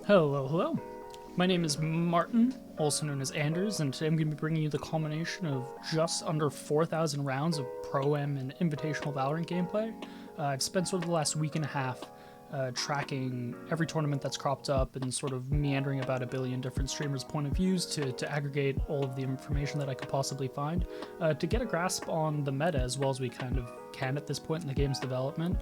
Hello, hello. My name is Martin, also known as Anders, and today I'm going to be bringing you the culmination of just under 4,000 rounds of ProAm and Invitational VALORANT gameplay. I've spent sort of the last week and a half tracking every tournament that's cropped up and sort of meandering about a billion different streamers' point of views to aggregate all of the information that I could possibly find to get a grasp on the meta as well as we kind of can at this point in the game's development.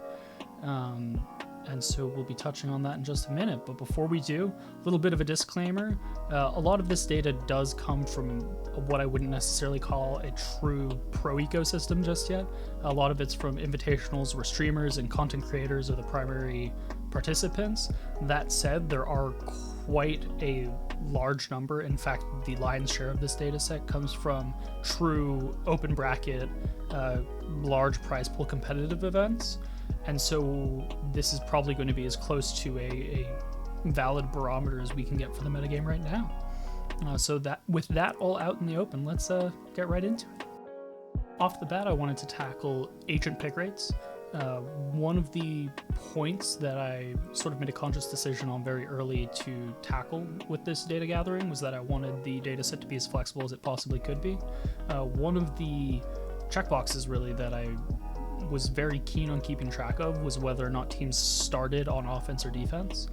And so we'll be touching on that in just a minute. But before we do, a little bit of a disclaimer. A lot of this data does come from what I wouldn't necessarily call a true pro ecosystem just yet. A lot of it's from invitationals where streamers and content creators are the primary participants. That said, there are quite a large number. In fact, the lion's share of this data set comes from true open bracket, large prize pool competitive events. And so this is probably going to be as close to a valid barometer as we can get for the metagame right now. So that with that all out in the open, let's get right into it. Off the bat, I wanted to tackle agent pick rates. One of the points that I sort of made a conscious decision on very early to tackle with this data gathering was that I wanted the data set to be as flexible as it possibly could be. One of the checkboxes really that I was very keen on keeping track of was whether or not teams started on offense or defense.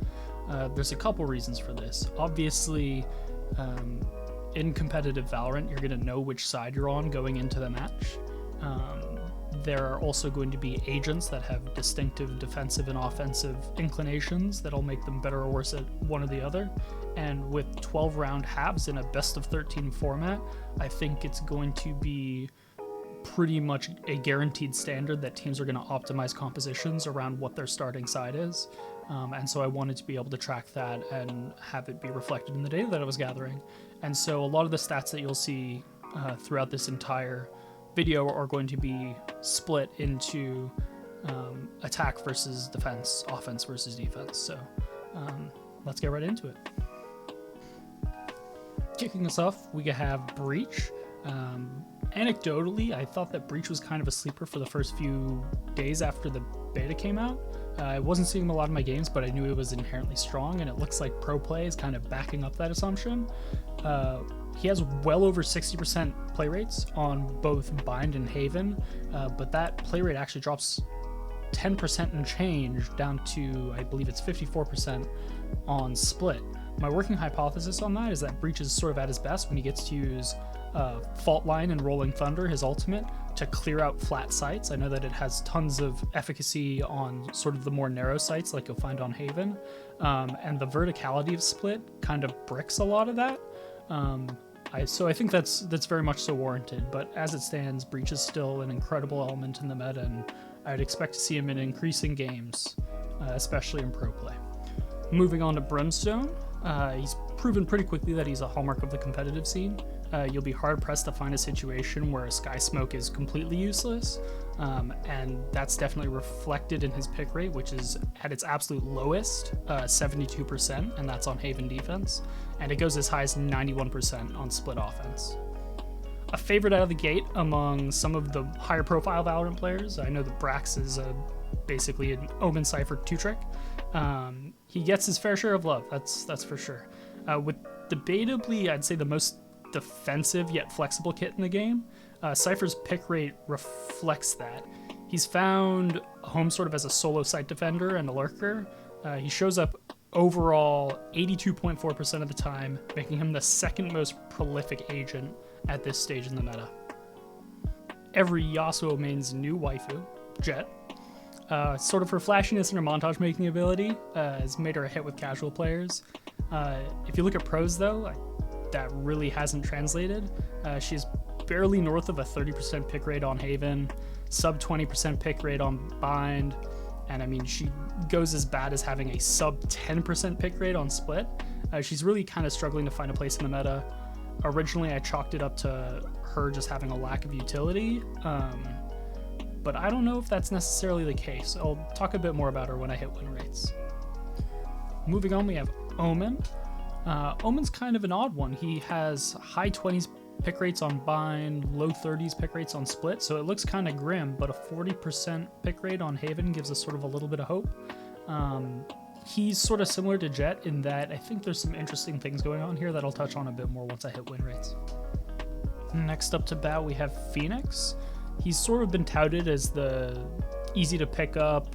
There's a couple reasons for this. Obviously, in competitive Valorant, you're going to know which side you're on going into the match. There are also going to be agents that have distinctive defensive and offensive inclinations that'll make them better or worse at one or the other. And with 12 round halves in a best of 13 format, I think it's going to be pretty much a guaranteed standard that teams are going to optimize compositions around what their starting side is. And so I wanted to be able to track that and have it be reflected in the data that I was gathering. And so a lot of the stats that you'll see throughout this entire video are going to be split into attack versus defense, offense versus defense. So let's get right into it. Kicking us off, we have Breach. Anecdotally, I thought that Breach was kind of a sleeper for the first few days after the beta came out. I wasn't seeing him a lot in my games, but I knew he was inherently strong, and it looks like pro play is kind of backing up that assumption. He has well over 60% play rates on both Bind and Haven, but that play rate actually drops 10% and change down to, I believe it's 54% on Split. My working hypothesis on that is that Breach is sort of at his best when he gets to use Fault Line and Rolling Thunder, his ultimate, to clear out flat sites. I know that it has tons of efficacy on sort of the more narrow sites like you'll find on Haven, and the verticality of Split kind of bricks a lot of that. So I think that's very much so warranted, but as it stands, Breach is still an incredible element in the meta, and I'd expect to see him in increasing games, especially in pro play. Moving on to Brimstone, he's proven pretty quickly that he's a hallmark of the competitive scene. You'll be hard-pressed to find a situation where a Sky Smoke is completely useless, and that's definitely reflected in his pick rate, which is at its absolute lowest, 72%, and that's on Haven defense, and it goes as high as 91% on Split offense. A favorite out of the gate among some of the higher-profile Valorant players, I know that Brax is basically an Omen Cipher 2-trick. He gets his fair share of love, that's for sure. With debatably, I'd say the most defensive yet flexible kit in the game, Cypher's pick rate reflects that. He's found a home sort of as a solo site defender and a lurker. He shows up overall 82.4% of the time, making him the second most prolific agent at this stage in the meta. Every Yasuo main's new waifu, Jet, sort of her flashiness and her montage making ability has made her a hit with casual players. If you look at pros though, that really hasn't translated. She's barely north of a 30% pick rate on Haven, sub 20% pick rate on Bind, and I mean, she goes as bad as having a sub 10% pick rate on Split. She's really kind of struggling to find a place in the meta. Originally, I chalked it up to her just having a lack of utility, but I don't know if that's necessarily the case. I'll talk a bit more about her when I hit win rates. Moving on, we have Omen. Omen's kind of an odd one. He has high 20s pick rates on Bind, low 30s pick rates on Split, so it looks kind of grim, but a 40% pick rate on Haven gives us sort of a little bit of hope. he's sort of similar to Jet in that I think there's some interesting things going on here that I'll touch on a bit more once I hit win rates. Next up to bat, we have Phoenix. He's sort of been touted as the easy to pick up,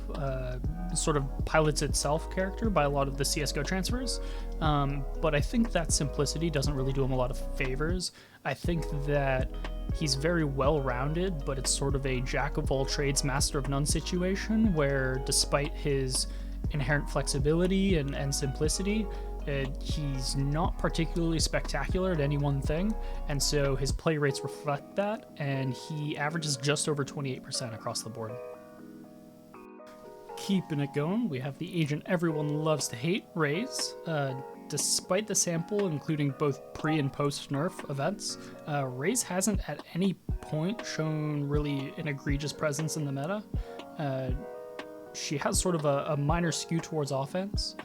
sort of pilots itself character by a lot of the CSGO transfers, but I think that simplicity doesn't really do him a lot of favors. I think that he's very well-rounded, but it's sort of a jack of all trades, master of none situation where despite his inherent flexibility and simplicity, he's not particularly spectacular at any one thing, and so his play rates reflect that, and he averages just over 28% across the board. Keeping it going, we have the agent everyone loves to hate, Raze. Despite the sample, including both pre and post nerf events, Raze hasn't at any point shown really an egregious presence in the meta. She has sort of a minor skew towards offense,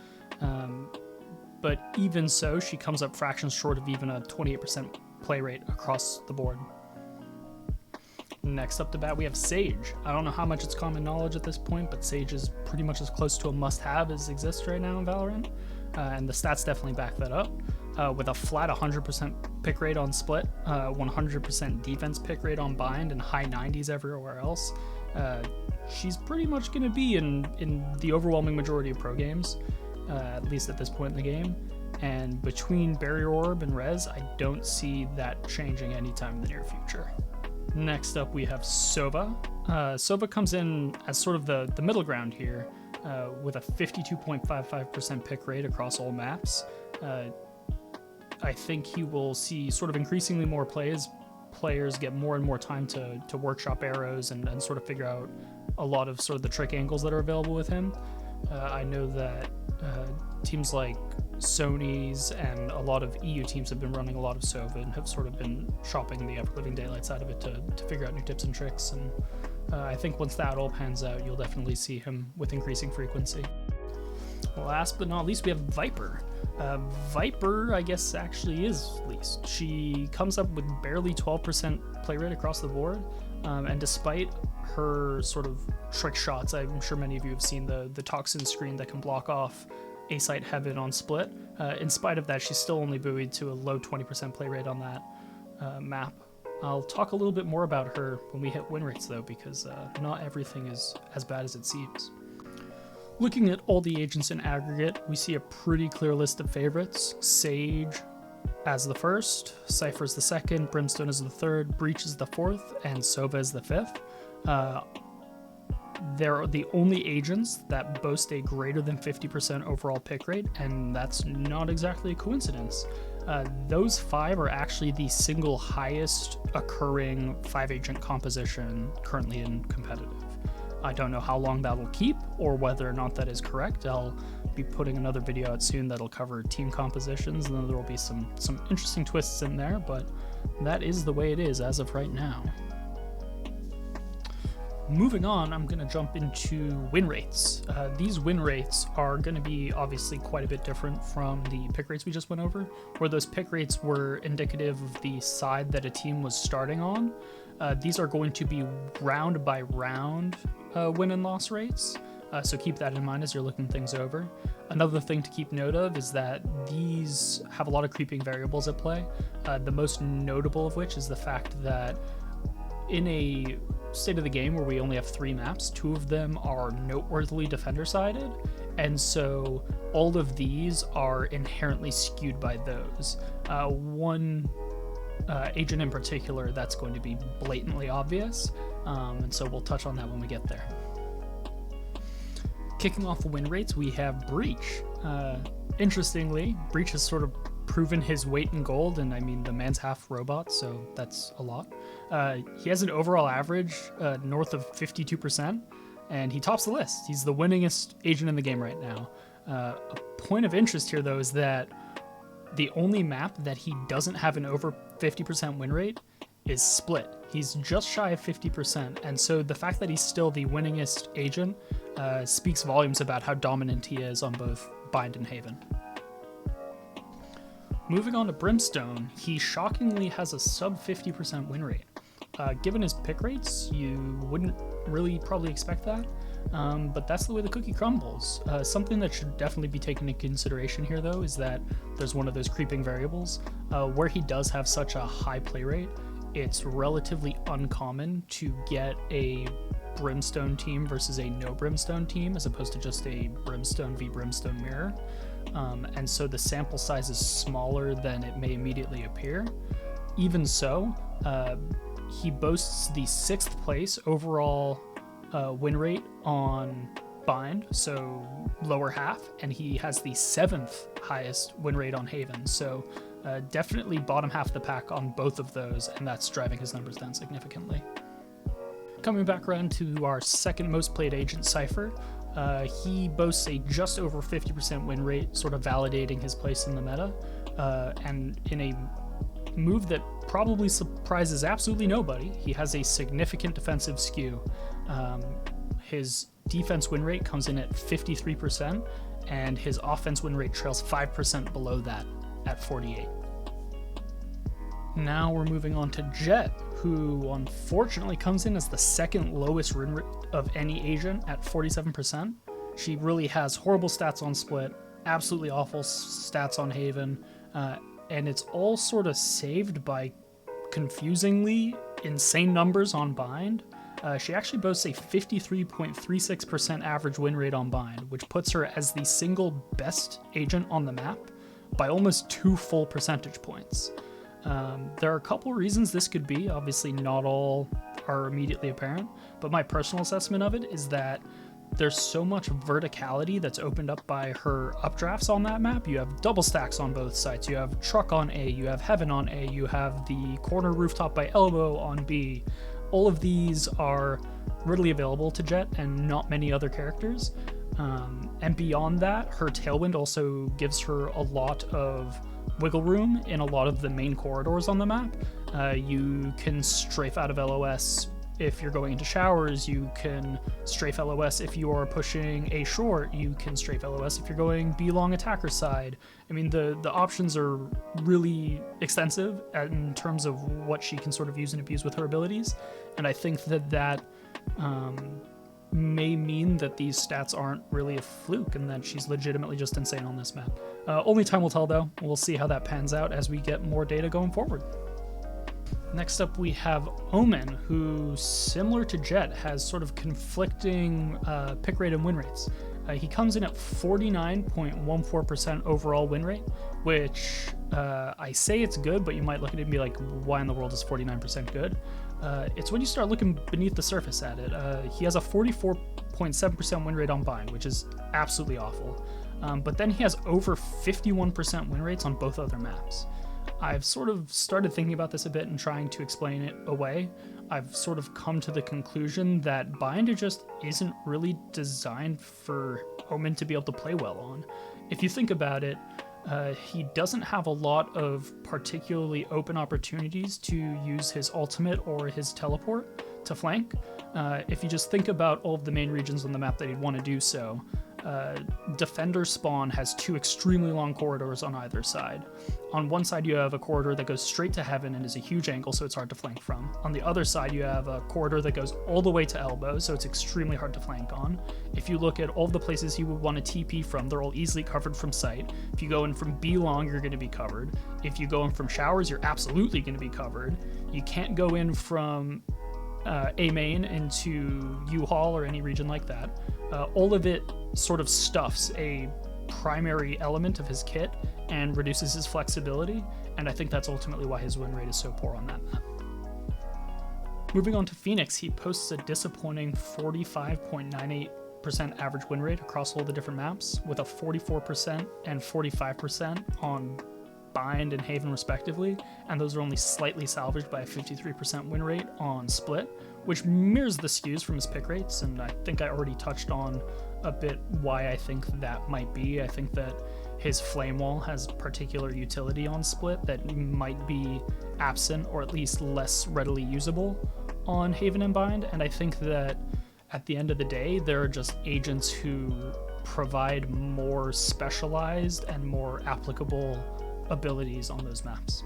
but even so, she comes up fractions short of even a 28% play rate across the board. Next up to bat, we have Sage. I don't know how much it's common knowledge at this point, but Sage is pretty much as close to a must-have as exists right now in Valorant, and the stats definitely back that up. With a flat 100% pick rate on split, 100% defense pick rate on bind, and high 90s everywhere else, she's pretty much going to be in the overwhelming majority of pro games, at least at this point in the game. And between Barrier Orb and Rez, I don't see that changing anytime in the near future. Next up, we have Sova. Sova comes in as sort of the middle ground here, with a 52.55% pick rate across all maps. I think he will see sort of increasingly more players get more and more time to workshop arrows and sort of figure out a lot of sort of the trick angles that are available with him. I know that teams like Sony's and a lot of EU teams have been running a lot of Sova and have sort of been shopping the ever living daylights out of it to figure out new tips and tricks, and I think once that all pans out, you'll definitely see him with increasing frequency. Last but not least, we have Viper. Viper, I guess, actually is least. She comes up with barely 12% play rate across the board, and despite her sort of trick shots, I'm sure many of you have seen the toxin screen that can block off A-Site Heaven on split. In spite of that, she's still only buoyed to a low 20% play rate on that map. I'll talk a little bit more about her when we hit win rates though, because not everything is as bad as it seems. Looking at all the agents in aggregate, we see a pretty clear list of favorites. Sage as the first, Cipher is the second, Brimstone is the third, Breach is the fourth, and Sova is the fifth. They're the only agents that boast a greater than 50% overall pick rate, and that's not exactly a coincidence. Those five are actually the single highest occurring 5-agent composition currently in competitive. I don't know how long that will keep or whether or not that is correct. I'll be putting another video out soon that'll cover team compositions, and then there will be some interesting twists in there, but that is the way it is as of right now. Moving on, I'm going to jump into win rates. These win rates are going to be obviously quite a bit different from the pick rates we just went over, where those pick rates were indicative of the side that a team was starting on. These are going to be round by round win and loss rates, so keep that in mind as you're looking things over. Another thing to keep note of is that these have a lot of creeping variables at play, the most notable of which is the fact that in a state of the game where we only have 3 maps, 2 of them are noteworthily defender-sided, and so all of these are inherently skewed by those. One agent in particular that's going to be blatantly obvious, and so we'll touch on that when we get there. Kicking off the win rates, we have Breach. Interestingly, Breach has sort of proven his weight in gold, and I mean, the man's half robot, so that's a lot. He has an overall average north of 52%, and he tops the list. He's the winningest agent in the game right now. A point of interest here, though, is that the only map that he doesn't have an over 50% win rate is Split. He's just shy of 50%, and so the fact that he's still the winningest agent speaks volumes about how dominant he is on both Bind and Haven. Moving on to Brimstone, he shockingly has a sub 50% win rate. Given his pick rates, you wouldn't really probably expect that. but that's the way the cookie crumbles. Something that should definitely be taken into consideration here, though, is that there's one of those creeping variables. Where he does have such a high play rate, it's relatively uncommon to get a Brimstone team versus a no Brimstone team, as opposed to just a Brimstone v Brimstone mirror. And so the sample size is smaller than it may immediately appear. Even so, he boasts the 6th place overall win rate on Bind, so lower half, and he has the 7th highest win rate on Haven, so definitely bottom half of the pack on both of those, and that's driving his numbers down significantly. Coming back around to our second most played agent, Cipher, he boasts a just over 50% win rate, sort of validating his place in the meta, and in a move that probably surprises absolutely nobody, he has a significant defensive skew. His defense win rate comes in at 53%, and his offense win rate trails 5% below that at 48. Now we're moving on to Jet, who unfortunately comes in as the second lowest win rate of any agent at 47%. She really has horrible stats on Split, absolutely awful stats on Haven, and it's all sort of saved by confusingly insane numbers on Bind. She actually boasts a 53.36% average win rate on Bind, which puts her as the single best agent on the map by almost 2 full percentage points. There are a couple reasons this could be. Obviously, not all are immediately apparent, but my personal assessment of it is that there's so much verticality that's opened up by her updrafts on that map. You have double stacks on both sides. You have truck on A, you have heaven on A, you have the corner rooftop by elbow on B. All of these are readily available to Jet and not many other characters. And beyond that, her tailwind also gives her a lot of wiggle room in a lot of the main corridors on the map. You can strafe out of LOS if you're going into showers, you can strafe LOS if you are pushing A short, you can strafe LOS if you're going B long attacker side. I mean, the options are really extensive in terms of what she can sort of use and abuse with her abilities, and I think that may mean that these stats aren't really a fluke and that she's legitimately just insane on this map. Only time will tell, though. We'll see how that pans out as we get more data going forward. Next up, we have Omen, who, similar to Jet, has sort of conflicting pick rate and win rates. He comes in at 49.14% overall win rate, which I say it's good, but you might look at it and be like, why in the world is 49% good? It's when you start looking beneath the surface at it. He has a 44.7% win rate on Bind, which is absolutely awful. But then he has over 51% win rates on both other maps. I've sort of started thinking about this a bit and trying to explain it away. I've sort of come to the conclusion that Bind just isn't really designed for Omen to be able to play well on. If you think about it, he doesn't have a lot of particularly open opportunities to use his ultimate or his teleport to flank. If you just think about all of the main regions on the map that he'd want to do so, Defender spawn has 2 extremely long corridors on either side. On one side you have a corridor that goes straight to heaven and is a huge angle, so it's hard to flank from. On the other side you have a corridor that goes all the way to elbow, so it's extremely hard to flank on. If you look at all the places he would want to TP from, they're all easily covered from sight. If you go in from B long, you're going to be covered. If you go in from showers, you're absolutely going to be covered. You can't go in from A main into U-Haul or any region like that. All of it sort of stuffs a primary element of his kit and reduces his flexibility, and I think that's ultimately why his win rate is so poor on that map. Moving on to Phoenix, he posts a disappointing 45.98% average win rate across all the different maps, with a 44% and 45% on Bind and Haven respectively, and those are only slightly salvaged by a 53% win rate on Split, which mirrors the skews from his pick rates, and I think I already touched on a bit why I think that might be. I think that his Flame Wall has particular utility on Split that might be absent or at least less readily usable on Haven and Bind, and I think that at the end of the day, there are just agents who provide more specialized and more applicable abilities on those maps.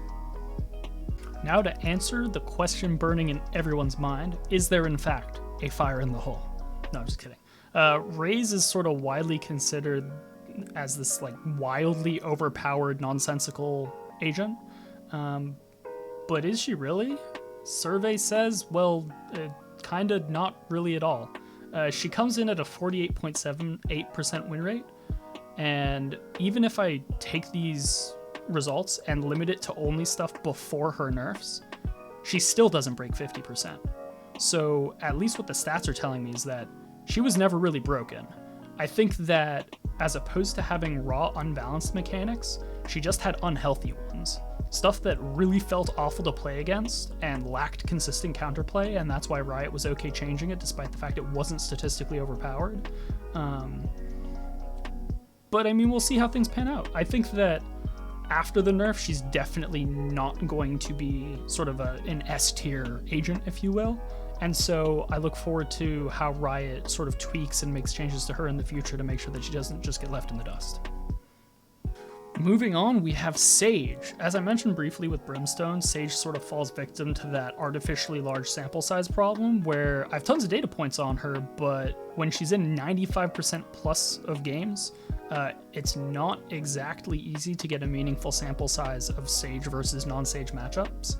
Now to answer the question burning in everyone's mind, is there in fact a fire in the hole? No, I'm just kidding. Raze is sort of widely considered as this like wildly overpowered, nonsensical agent. But is she really? Survey says, well, kind of not really at all. She comes in at a 48.78% win rate. And even if I take these results and limit it to only stuff before her nerfs, she still doesn't break 50%. So at least what the stats are telling me is that she was never really broken. I think that as opposed to having raw unbalanced mechanics, she just had unhealthy ones. Stuff that really felt awful to play against and lacked consistent counterplay, and that's why Riot was okay changing it despite the fact it wasn't statistically overpowered. But I mean, we'll see how things pan out. I think that after the nerf, she's definitely not going to be sort of an S-tier agent, if you will. And so I look forward to how Riot sort of tweaks and makes changes to her in the future to make sure that she doesn't just get left in the dust. Moving on, we have Sage. As I mentioned briefly with Brimstone, Sage sort of falls victim to that artificially large sample size problem where I have tons of data points on her, but when she's in 95% plus of games, it's not exactly easy to get a meaningful sample size of Sage versus non-Sage matchups.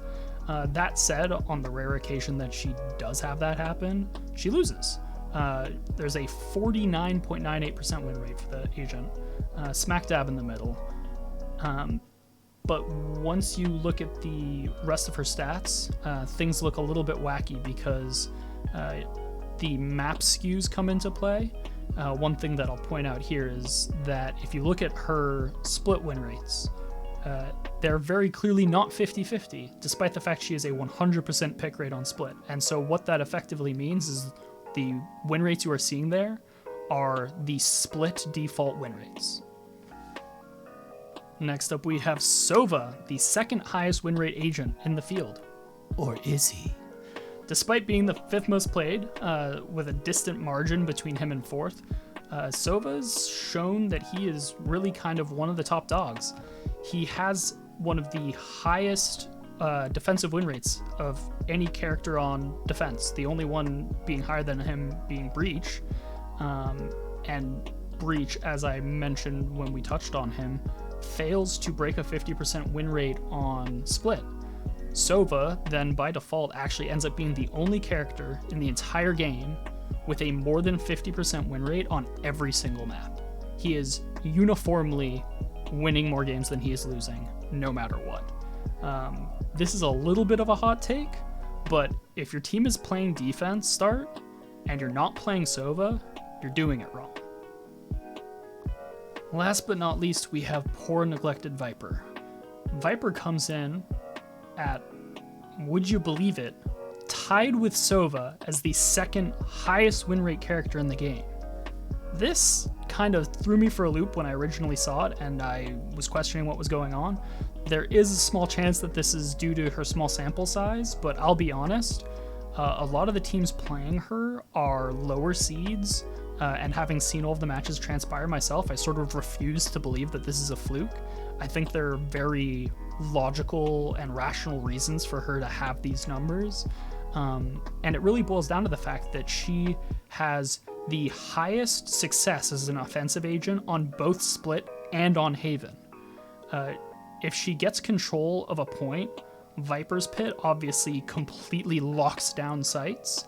That said, on the rare occasion that she does have that happen, she loses. There's a 49.98% win rate for the agent, smack dab in the middle. But once you look at the rest of her stats, things look a little bit wacky because the map skews come into play. One thing that I'll point out here is that if you look at her split win rates, they're very clearly not 50-50, despite the fact she is a 100% pick rate on split. And so what that effectively means is the win rates you are seeing there are the split default win rates. Next up, we have Sova, the second highest win rate agent in the field. Or is he? Despite being the fifth most played, with a distant margin between him and fourth, Sova's shown that he is really kind of one of the top dogs. He has one of the highest defensive win rates of any character on defense, the only one being higher than him being Breach. And Breach, as I mentioned when we touched on him, fails to break a 50% win rate on split. Sova then by default actually ends up being the only character in the entire game with a more than 50% win rate on every single map. He is uniformly winning more games than he is losing, no matter what. This is a little bit of a hot take, but if your team is playing defense start and you're not playing Sova, you're doing it wrong. Last but not least, we have poor neglected Viper. Viper comes in at, would you believe it, tied with Sova as the second highest win rate character in the game. This kind of threw me for a loop when I originally saw it and I was questioning what was going on. There is a small chance that this is due to her small sample size, but I'll be honest, a lot of the teams playing her are lower seeds, and having seen all of the matches transpire myself, I sort of refuse to believe that this is a fluke. I think there are very logical and rational reasons for her to have these numbers. And it really boils down to the fact that she has the highest success as an offensive agent on both Split and on Haven. If she gets control of a point, Viper's Pit obviously completely locks down sites.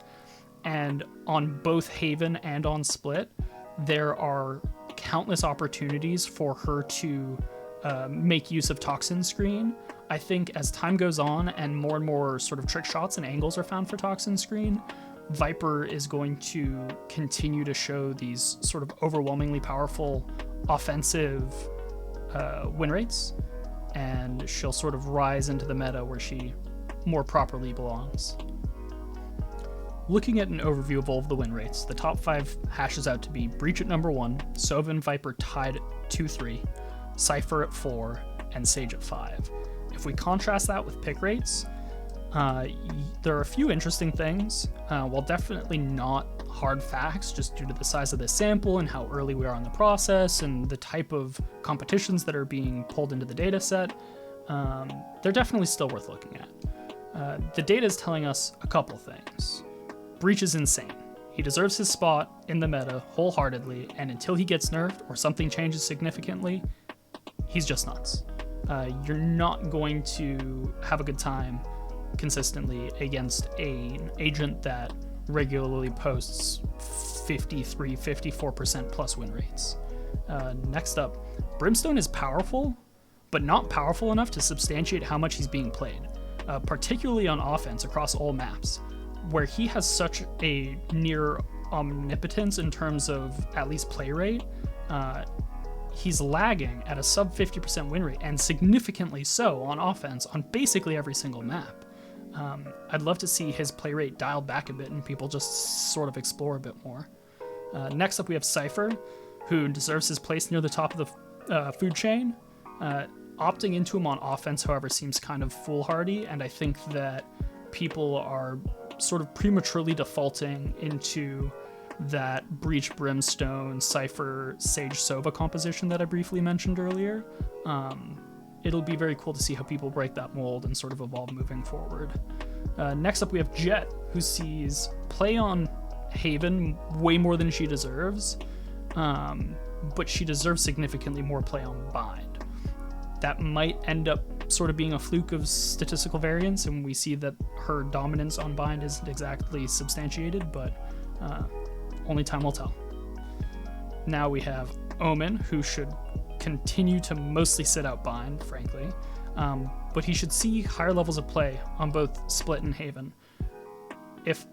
And on both Haven and on Split, there are countless opportunities for her to make use of Toxin Screen. I think as time goes on and more sort of trick shots and angles are found for Toxin Screen, Viper is going to continue to show these sort of overwhelmingly powerful offensive win rates, and she'll sort of rise into the meta where she more properly belongs. Looking at an overview of all of the win rates, the top 5 hashes out to be Breach at number 1, Sova and Viper tied at 2-3, Cipher at 4, and Sage at 5. If we contrast that with pick rates, there are a few interesting things, while definitely not hard facts just due to the size of the sample and how early we are in the process and the type of competitions that are being pulled into the data set. They're definitely still worth looking at. The data is telling us a couple things. Breach is insane. He deserves his spot in the meta wholeheartedly, and until he gets nerfed or something changes significantly, he's just nuts. You're not going to have a good time consistently against an agent that regularly posts 53, 54% plus win rates. Next up, Brimstone is powerful, but not powerful enough to substantiate how much he's being played, particularly on offense across all maps, where he has such a near omnipotence in terms of at least play rate. He's lagging at a sub 50% win rate, and significantly so on offense on basically every single map. I'd love to see his play rate dialed back a bit and people just sort of explore a bit more. Next up, we have Cipher, who deserves his place near the top of the food chain. Opting into him on offense, however, seems kind of foolhardy, and I think that people are sort of prematurely defaulting into that Breach, Brimstone, Cypher, Sage, Sova composition that I briefly mentioned earlier. It'll be very cool to see how people break that mold and sort of evolve moving forward. Next up, we have Jet, who sees play on Haven way more than she deserves, but she deserves significantly more play on Bind. That might end up sort of being a fluke of statistical variance, and we see that her dominance on Bind isn't exactly substantiated, but only time will tell. Now we have Omen, who should continue to mostly sit out Bind, frankly, but he should see higher levels of play on both Split and Haven. If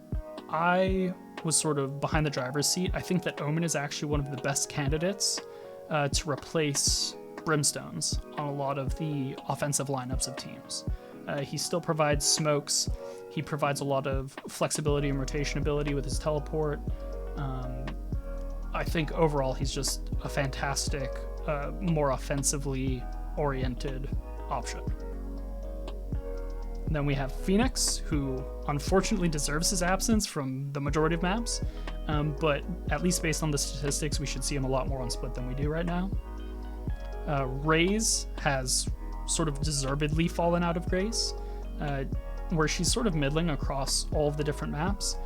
I was sort of behind the driver's seat, I think that Omen is actually one of the best candidates to replace Brimstones on a lot of the offensive lineups of teams. He still provides smokes. He provides a lot of flexibility and rotation ability with his teleport. I think overall he's just a fantastic, more offensively oriented option. And then we have Phoenix, who unfortunately deserves his absence from the majority of maps, but at least based on the statistics, we should see him a lot more on Split than we do right now. Raze has sort of deservedly fallen out of grace, where she's sort of middling across all of the different maps.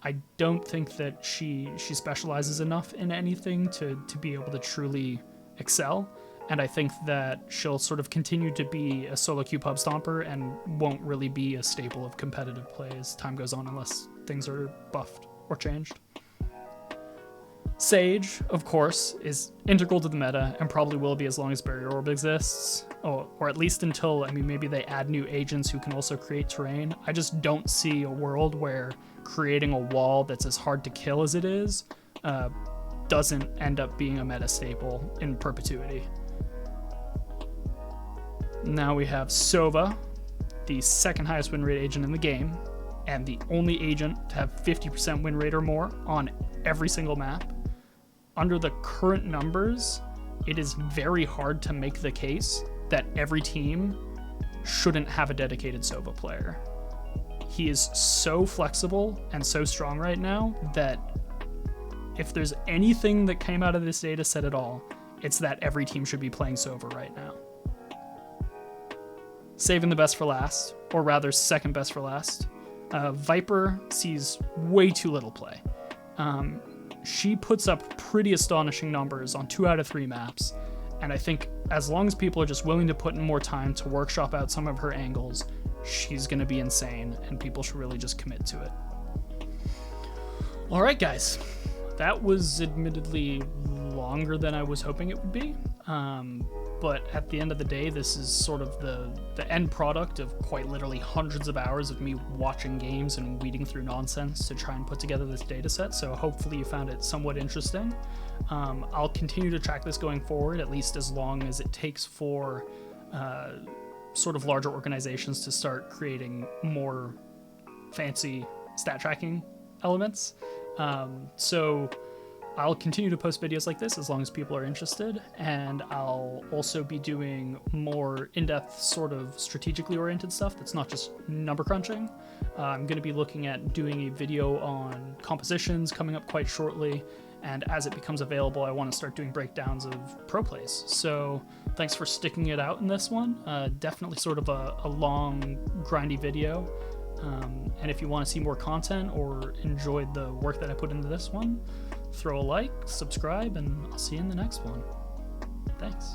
I don't think that she specializes enough in anything to be able to truly excel, and I think that she'll sort of continue to be a solo queue pub stomper and won't really be a staple of competitive play as time goes on unless things are buffed or changed. Sage, of course, is integral to the meta and probably will be as long as Barrier Orb exists, or at least until, maybe they add new agents who can also create terrain. I just don't see a world where creating a wall that's as hard to kill as it is doesn't end up being a meta staple in perpetuity. Now we have Sova, the second highest win rate agent in the game, and the only agent to have 50% win rate or more on every single map. Under the current numbers, it is very hard to make the case that every team shouldn't have a dedicated Sova player. He is so flexible and so strong right now that if there's anything that came out of this data set at all, it's that every team should be playing Sova right now. Saving the best for last, or rather second best for last, Viper sees way too little play. She puts up pretty astonishing numbers on 2 out of 3 maps, and I think as long as people are just willing to put in more time to workshop out some of her angles, she's going to be insane, and people should really just commit to it. All right, guys. That was admittedly longer than I was hoping it would be, but at the end of the day, this is sort of the end product of quite literally hundreds of hours of me watching games and weeding through nonsense to try and put together this data set, so hopefully you found it somewhat interesting. I'll continue to track this going forward, at least as long as it takes for sort of larger organizations to start creating more fancy stat tracking elements. So I'll continue to post videos like this as long as people are interested, and I'll also be doing more in-depth sort of strategically oriented stuff that's not just number crunching. I'm going to be looking at doing a video on compositions coming up quite shortly, and as it becomes available, I want to start doing breakdowns of pro plays. So thanks for sticking it out in this one. Definitely sort of a long, grindy video. And if you want to see more content or enjoyed the work that I put into this one, throw a like, subscribe, and I'll see you in the next one. Thanks.